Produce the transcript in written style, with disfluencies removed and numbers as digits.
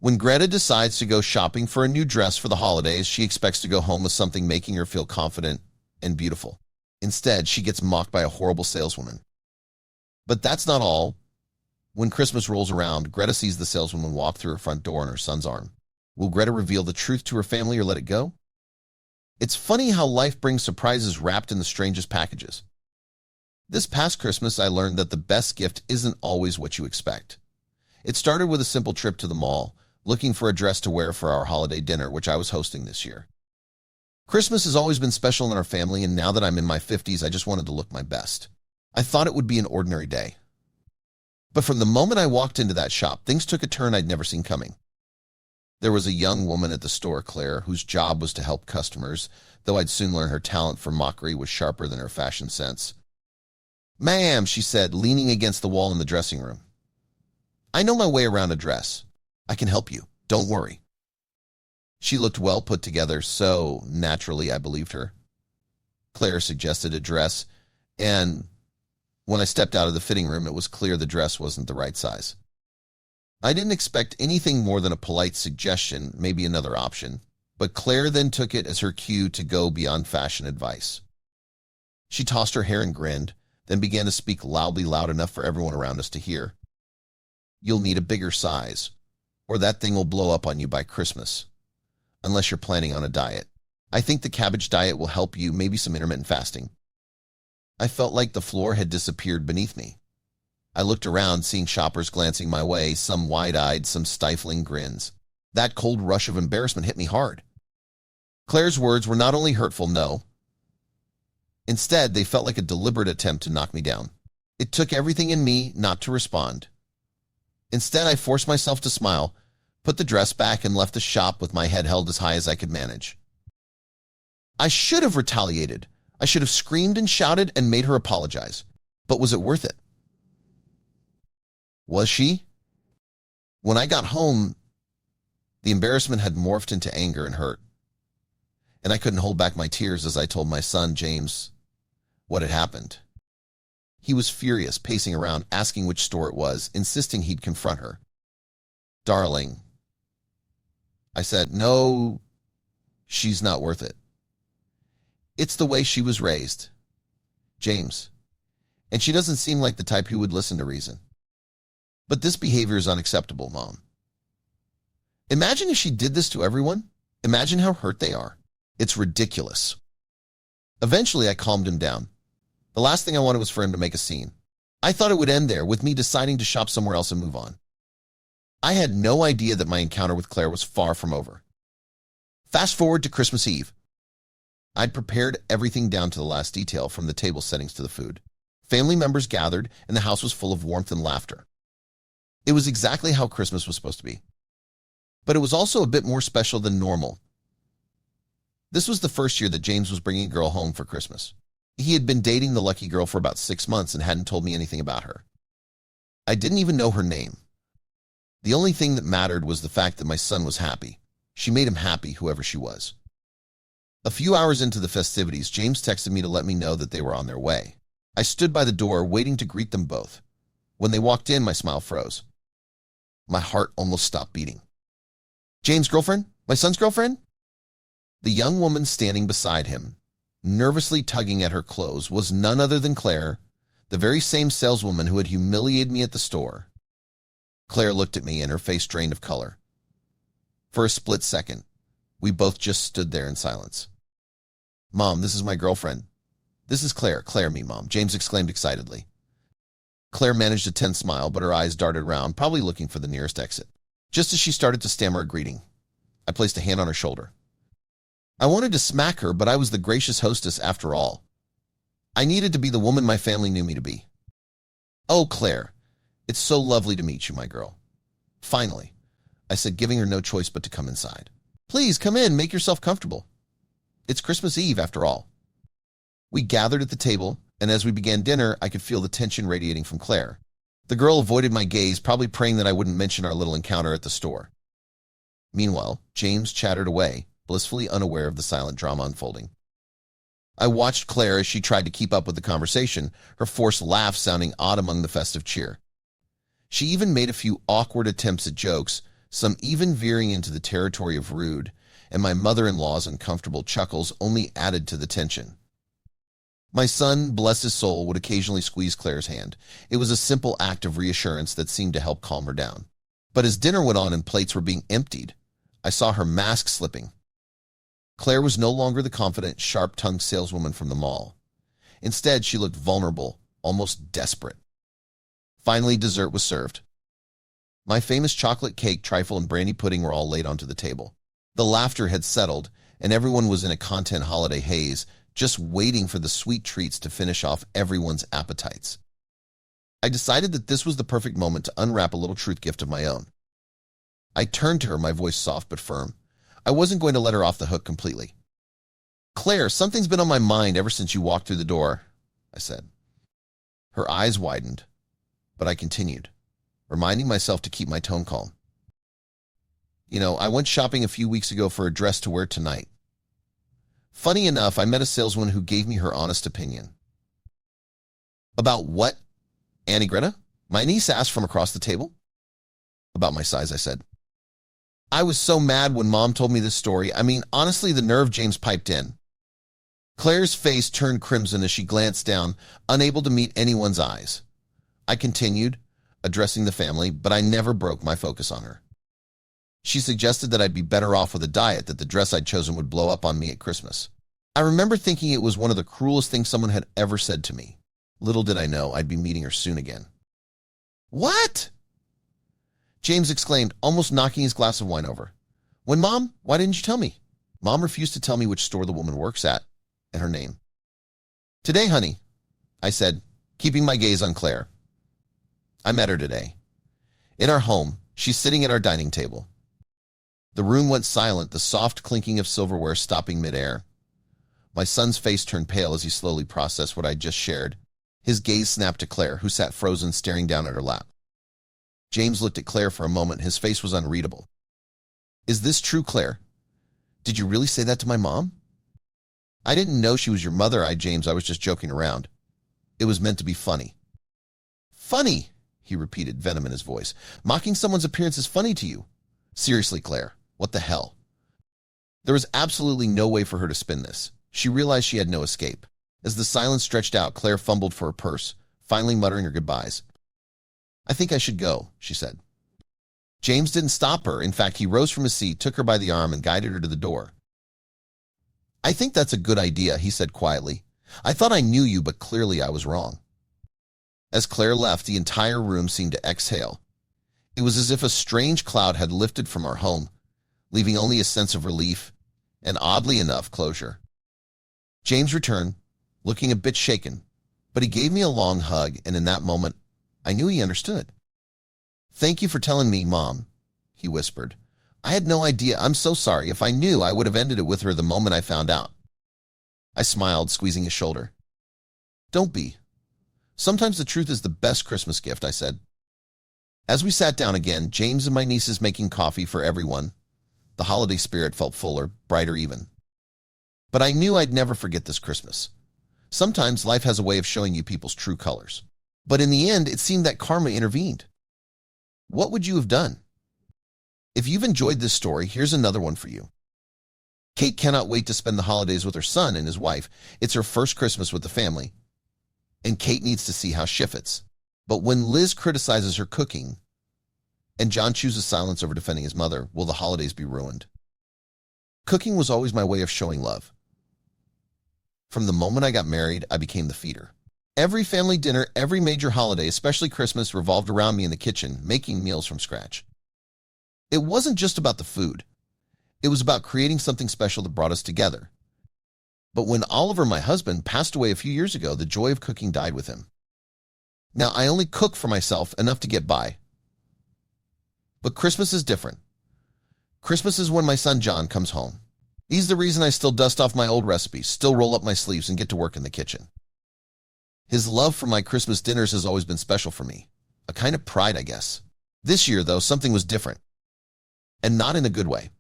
When Greta decides to go shopping for a new dress for the holidays, she expects to go home with something making her feel confident and beautiful. Instead, she gets mocked by a horrible saleswoman. But that's not all. When Christmas rolls around, Greta sees the saleswoman walk through her front door on her son's arm. Will Greta reveal the truth to her family or let it go? It's funny how life brings surprises wrapped in the strangest packages. This past Christmas, I learned that the best gift isn't always what you expect. It started with a simple trip to the mall, looking for a dress to wear for our holiday dinner, which I was hosting this year. Christmas has always been special in our family, and now that I'm in my 50s, I just wanted to look my best. I thought it would be an ordinary day. But from the moment I walked into that shop, things took a turn I'd never seen coming. There was a young woman at the store, Claire, whose job was to help customers, though I'd soon learn her talent for mockery was sharper than her fashion sense. "Ma'am," she said, leaning against the wall in the dressing room. "I know my way around a dress. I can help you. Don't worry." She looked well put together, so naturally I believed her. Claire suggested a dress, and when I stepped out of the fitting room, it was clear the dress wasn't the right size. I didn't expect anything more than a polite suggestion, maybe another option, but Claire then took it as her cue to go beyond fashion advice. She tossed her hair and grinned, then began to speak loudly, loud enough for everyone around us to hear. "You'll need a bigger size, or that thing will blow up on you by Christmas, unless you're planning on a diet. I think the cabbage diet will help you, maybe some intermittent fasting." I felt like the floor had disappeared beneath me. I looked around, seeing shoppers glancing my way, some wide-eyed, some stifling grins. That cold rush of embarrassment hit me hard. Claire's words were not only hurtful, no. Instead, they felt like a deliberate attempt to knock me down. It took everything in me not to respond. Instead, I forced myself to smile, put the dress back, and left the shop with my head held as high as I could manage. I should have retaliated. I should have screamed and shouted and made her apologize. But was it worth it? Was she? When I got home, the embarrassment had morphed into anger and hurt. And I couldn't hold back my tears as I told my son, James, what had happened. He was furious, pacing around, asking which store it was, insisting he'd confront her. "Darling," I said, "no, she's not worth it. It's the way she was raised, James, and she doesn't seem like the type who would listen to reason. But this behavior is unacceptable, Mom. Imagine if she did this to everyone. Imagine how hurt they are. It's ridiculous." Eventually, I calmed him down. The last thing I wanted was for him to make a scene. I thought it would end there, with me deciding to shop somewhere else and move on. I had no idea that my encounter with Claire was far from over. Fast forward to Christmas Eve. I'd prepared everything down to the last detail, from the table settings to the food. Family members gathered, and the house was full of warmth and laughter. It was exactly how Christmas was supposed to be. But it was also a bit more special than normal. This was the first year that James was bringing a girl home for Christmas. He had been dating the lucky girl for about 6 months and hadn't told me anything about her. I didn't even know her name. The only thing that mattered was the fact that my son was happy. She made him happy, whoever she was. A few hours into the festivities, James texted me to let me know that they were on their way. I stood by the door, waiting to greet them both. When they walked in, my smile froze. My heart almost stopped beating. "James' girlfriend? My son's girlfriend?" The young woman standing beside him, nervously tugging at her clothes, was none other than Claire, the very same saleswoman who had humiliated me at the store. Claire looked at me, and her face drained of color. For a split second, we both just stood there in silence. "Mom, this is my girlfriend." "This is Claire." "Claire, me, Mom," James exclaimed excitedly. Claire managed a tense smile, but her eyes darted around, probably looking for the nearest exit. Just as she started to stammer a greeting, I placed a hand on her shoulder. I wanted to smack her, but I was the gracious hostess after all. I needed to be the woman my family knew me to be. "Oh, Claire, it's so lovely to meet you, my girl." "Finally," I said, giving her no choice but to come inside. "Please, come in, make yourself comfortable. It's Christmas Eve, after all." We gathered at the table, and as we began dinner, I could feel the tension radiating from Claire. The girl avoided my gaze, probably praying that I wouldn't mention our little encounter at the store. Meanwhile, James chattered away, blissfully unaware of the silent drama unfolding. I watched Claire as she tried to keep up with the conversation, her forced laugh sounding odd among the festive cheer. She even made a few awkward attempts at jokes, some even veering into the territory of rude, and my mother-in-law's uncomfortable chuckles only added to the tension. My son, bless his soul, would occasionally squeeze Claire's hand. It was a simple act of reassurance that seemed to help calm her down. But as dinner went on and plates were being emptied, I saw her mask slipping. Claire was no longer the confident, sharp-tongued saleswoman from the mall. Instead, she looked vulnerable, almost desperate. Finally, dessert was served. My famous chocolate cake, trifle, and brandy pudding were all laid onto the table. The laughter had settled, and everyone was in a content holiday haze, just waiting for the sweet treats to finish off everyone's appetites. I decided that this was the perfect moment to unwrap a little truth gift of my own. I turned to her, my voice soft but firm. I wasn't going to let her off the hook completely. "Claire, something's been on my mind ever since you walked through the door," I said. Her eyes widened, but I continued, reminding myself to keep my tone calm. I went shopping a few weeks ago for a dress to wear tonight. Funny enough, I met a saleswoman who gave me her honest opinion." "About what, Annie Greta?" my niece asked from across the table. "About my size," I said. "I was so mad when Mom told me this story. I mean, honestly, the nerve," James piped in. Claire's face turned crimson as she glanced down, unable to meet anyone's eyes. I continued, addressing the family, but I never broke my focus on her. She suggested that I'd be better off with a diet, that the dress I'd chosen would blow up on me at Christmas. I remember thinking it was one of the cruelest things someone had ever said to me. Little did I know I'd be meeting her soon again. "What?" James exclaimed, almost knocking his glass of wine over. "When Mom, why didn't you tell me?" Mom refused to tell me which store the woman works at, and her name. "Today, honey," I said, keeping my gaze on Claire. "I met her today. In our home, she's sitting at our dining table." The room went silent, the soft clinking of silverware stopping midair. My son's face turned pale as he slowly processed what I'd just shared. His gaze snapped to Claire, who sat frozen, staring down at her lap. James looked at Claire for a moment. His face was unreadable. "Is this true, Claire? Did you really say that to my mom?" "I didn't know she was your mother," James. "I was just joking around. It was meant to be funny." "Funny?" he repeated, venom in his voice. "Mocking someone's appearance is funny to you? Seriously, Claire, what the hell?" There was absolutely no way for her to spin this. She realized she had no escape. As the silence stretched out, Claire fumbled for her purse, finally muttering her goodbyes. "I think I should go," she said. James didn't stop her. In fact, he rose from his seat, took her by the arm, and guided her to the door. "I think that's a good idea," he said quietly. "I thought I knew you, but clearly I was wrong." As Claire left, the entire room seemed to exhale. It was as if a strange cloud had lifted from our home, leaving only a sense of relief and, oddly enough, closure. James returned, looking a bit shaken, but he gave me a long hug, and in that moment, I knew he understood. "Thank you for telling me, Mom," he whispered. "I had no idea. I'm so sorry. If I knew, I would have ended it with her the moment I found out." I smiled, squeezing his shoulder. "Don't be. Sometimes the truth is the best Christmas gift," I said. As we sat down again, James and my nieces making coffee for everyone, the holiday spirit felt fuller, brighter even. But I knew I'd never forget this Christmas. Sometimes life has a way of showing you people's true colors. But in the end, it seemed that karma intervened. What would you have done? If you've enjoyed this story, here's another one for you. Kate cannot wait to spend the holidays with her son and his wife. It's her first Christmas with the family, and Kate needs to see how she fits. But when Liz criticizes her cooking and John chooses silence over defending his mother, will the holidays be ruined? Cooking was always my way of showing love. From the moment I got married, I became the feeder. Every family dinner, every major holiday, especially Christmas, revolved around me in the kitchen, making meals from scratch. It wasn't just about the food. It was about creating something special that brought us together. But when Oliver, my husband, passed away a few years ago, the joy of cooking died with him. Now, I only cook for myself enough to get by. But Christmas is different. Christmas is when my son John comes home. He's the reason I still dust off my old recipes, still roll up my sleeves, and get to work in the kitchen. His love for my Christmas dinners has always been special for me. A kind of pride, I guess. This year, though, something was different. And not in a good way.